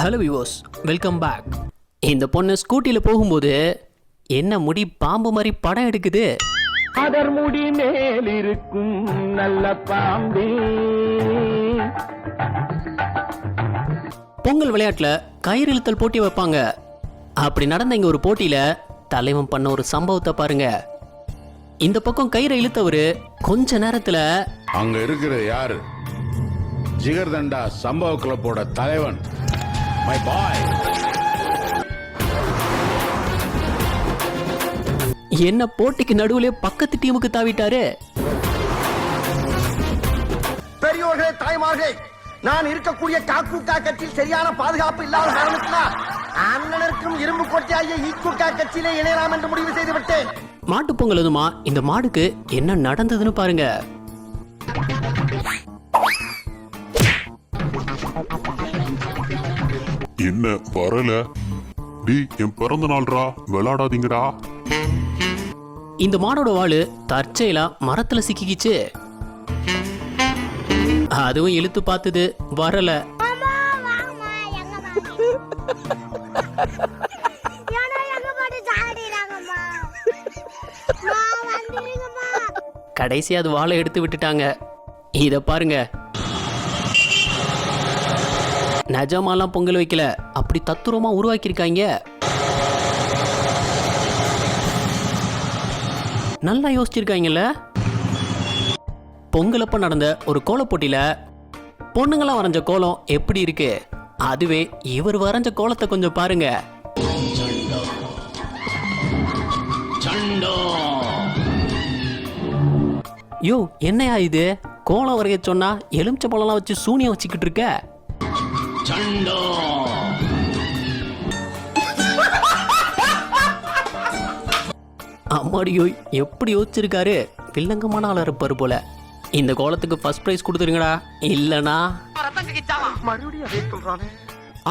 Hello viewers, welcome back. இந்த பொண்ணு ஸ்கூட்டியில் போகும்போது என்ன முடி பாம்பு மாதிரி படம் எடுக்குது. அதர் முடி மேல் இருக்கும் நல்ல பாம்பே. பொங்கல் விளையாட்டுல கயிறு இழுத்தல் போட்டி வைப்பாங்க. அப்படி நடந்த இங்க ஒரு போட்டியில தலைவன் பண்ண ஒரு சம்பவத்தை பாருங்க. இந்த பக்கம் கயிறை இழுத்தவரு கொஞ்ச நேரத்துல அங்க இருக்கிற யாரு? ஜிகர்தண்டா சம்பவ கிளப்போட தலைவன் மை பாய். என்ன போட்டிக்கு நடுவுல பக்கத்து டீமுக்கு தாவிட்டாரு. பெரியோர்களே, தாய்மார்களே, நான் இருக்கக்கூடிய காக்கூக்கா கட்சியில் சரியான பாதுகாப்பு இல்லாத காரணத்தினால் அண்ணனருக்கும் இரும்பு கோட்டையாகிய ஈக்கூக்கா கட்சியிலே இணையலாம் என்று முடிவு செய்து விட்டேன். மாட்டு பொங்கல் அதுமா இந்த மாடுக்கு என்ன நடந்ததுன்னு பாருங்க. என்ன வரல? டி என் பிறந்த நாள்ரா, விளையாடாதீங்கடா. இந்த மாடோட வாளு தற்செயலா மரத்துல சிக்கிக்கிச்சு. அதுவும் இழுத்து பார்த்தது, வரல. கடைசி அது வாழை எடுத்து விட்டுட்டாங்க. இத பாருங்க, நிஜமாலாம் பொங்கல் வைக்கல, அப்படி தத்துரமா உருவாக்கியிருக்காங்க. நல்லா யோசிச்சிருக்காங்கல்ல. பொங்கலப்ப நடந்த ஒரு கோல போட்டியில பொண்ணுங்களாம் வரைஞ்ச கோலம் எப்படி இருக்கு, அதுவே இவர் வரைஞ்ச கோலத்தை கொஞ்சம் பாருங்க. யோ, என்னையா இது? கோலம் வரைய சொன்னா எலுமிச்சை பழம்லாம் வச்சு சூனியம் வச்சுக்கிட்டு இருக்க. அம்மாடியோ, எப்படி யோசிச்சிருக்காரு. வில்லங்கமான ஆளா இருப்பாரு போல. இந்த கோலத்துக்கு ஃபர்ஸ்ட் பிரைஸ் கொடுத்துருங்கடா, இல்லனா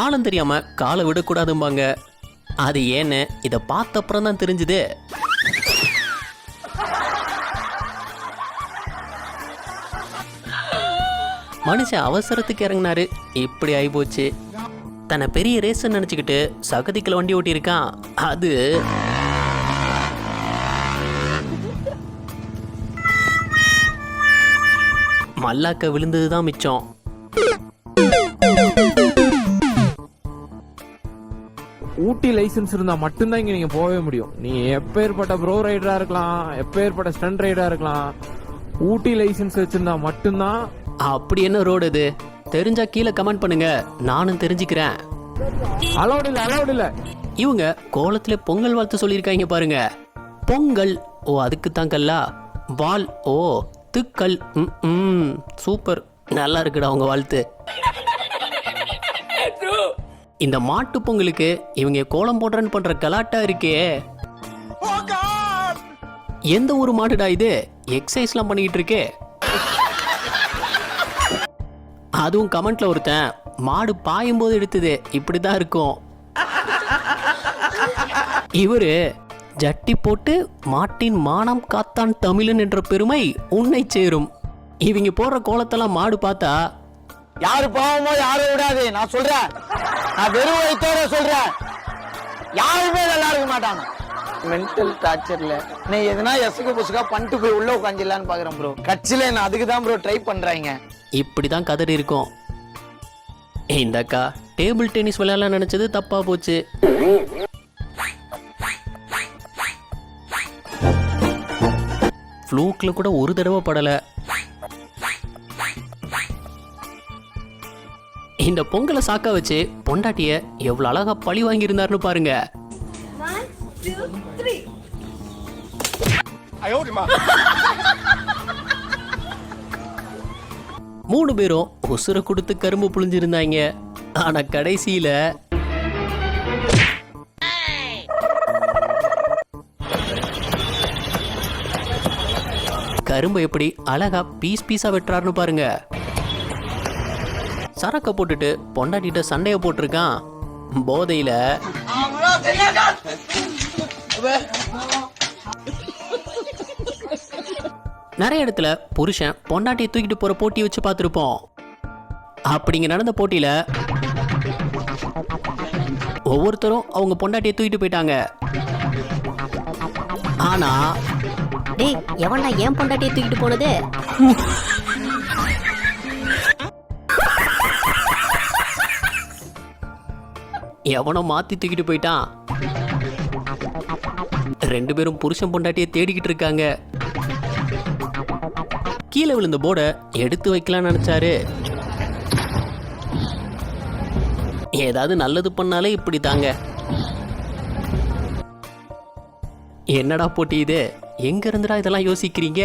ஆளும் தெரியாம காலை விடக்கூடாதும்பாங்க. அது ஏன்னு இதை பார்த்த அப்புறம் தான் தெரிஞ்சுது. மனுஷன் அவசரத்துக்கு இறங்கினாரு, இப்படி ஆயிப்போச்சு. தன்னை பெரிய ரேஸ் நினைச்சுக்கிட்டு சகதிக்குள்ள வண்டி ஓட்டி இருக்கான். அது மல்லாக்க விழுந்ததுதான் மிச்சம். ஊட்டி லைசன்ஸ் இருந்தா மட்டும்தான் இங்க நீங்க போகவே முடியும். நீ எப்பேற்பட்ட ப்ரோ ரைடரா இருக்கலாம், எப்பேற்பட்ட ஸ்டண்ட் ரைடரா இருக்கலாம், ஊட்டி லைசன்ஸ் வச்சிருந்தா மட்டும்தான். அப்படி என்ன ரோடு இது? தெரிஞ்சா கீழே கமெண்ட் பண்ணுங்க, நானும் தெரிஞ்சுக்கிறேன். அலௌட் இல்ல, அலௌட் இல்ல. இவங்க கோலத்துல பொங்கல் வாழ்த்து சொல்லியிருக்காங்க பாருங்க. பொங்கல், ஓ அதுக்கு தாங்கல்ல. வால், ஓ துக்கல். சூப்பர், நல்லா இருக்குடா உங்க வாழ்த்து. இந்த மாட்டு பொங்கலுக்கு இவங்க கோலம் போடுறன்னு பண்ற கலாட்டா இருக்கே. எந்த ஒரு மாடுடா இது எக்ஸசைஸ்லாம் பண்ணிக்கிட்டு இருக்கே. அதுவும் கமெண்ட்ல ஒருத்தன், மாடு பாயும் போது எடுத்தது இப்படிதான் இருக்கும். இவரு ஜட்டி போட்டு மாட்டின் மானம் காத்தான் தமிழன் என்ற பெருமை உன்னை சேரும். இவங்க போடுற கோலத்தெல்லாம் மாடு பார்த்தா யாரு பாவமோ யாரும் விடாது. நான் சொல்றேன், நான் வெறும் வயிற்றோட சொல்றேன், யாருமே நல்லா இருக்க மாட்டாங்க. மென்டல் டார்ச்சர்ல நீ எதுனா எசுக்கு புசுக்கா பண்ணிட்டு போய் உள்ள உட்காந்துலான்னு பாக்குறேன் ப்ரோ. கட்சியில நான் அதுக்கு தான் ப்ரோ ட்ரை பண்றாங்க. இப்படிதான் கதறி இருக்கும். இந்த அக்கா டேபிள் டென்னிஸ் விளையாடலாம் நினைச்சது தப்பா போச்சு. ஃப்ளூக்ல கூட ஒரு தடவை படல. இந்த பொங்கலை சாக்கா வச்சு பொண்டாட்டிய எவ்வளவு அழகா பழி வாங்கி இருந்தாருன்னு பாருங்க. மூணு பேரும் உசுர கொடுத்து கரும்பு புழிஞ்சிருந்தாங்க. ஆனா கடைசியில கரும்பு எப்படி அழகா பீஸ் பீஸா வெட்டுறாருன்னு பாருங்க. சரக்க போட்டுட்டு பொண்டாட்டிட்ட சண்டைய போட்டிருக்கான். போதையில நிறைய இடத்துல புருஷன் பொண்டாட்டியை தூக்கிட்டு போற போட்டி வச்சு பார்த்துருப்போம். அப்படிங்க நடந்த போட்டியில ஒவ்வொருத்தரும் அவங்க பொண்டாட்டியை தூக்கிட்டு போயிட்டாங்க. ஆனா டேய் எவன்டா ஏன் பொண்டாட்டியை தூக்கிட்டு போனது? எவனோ மாத்தி தூக்கிட்டு போயிட்டான். 2 பேரும் புருஷன் பொண்டாட்டியை தேடிக்கிட்டு இருக்காங்க. கீழே விழுந்த போர்டை எடுத்து வைக்கலாம்னு நினைச்சாரு. ஏதாவது நல்லது பண்ணாலே இப்படி தாங்க. என்னடா போட்டி இது? எங்க இருந்துடா இதெல்லாம் யோசிக்கிறீங்க?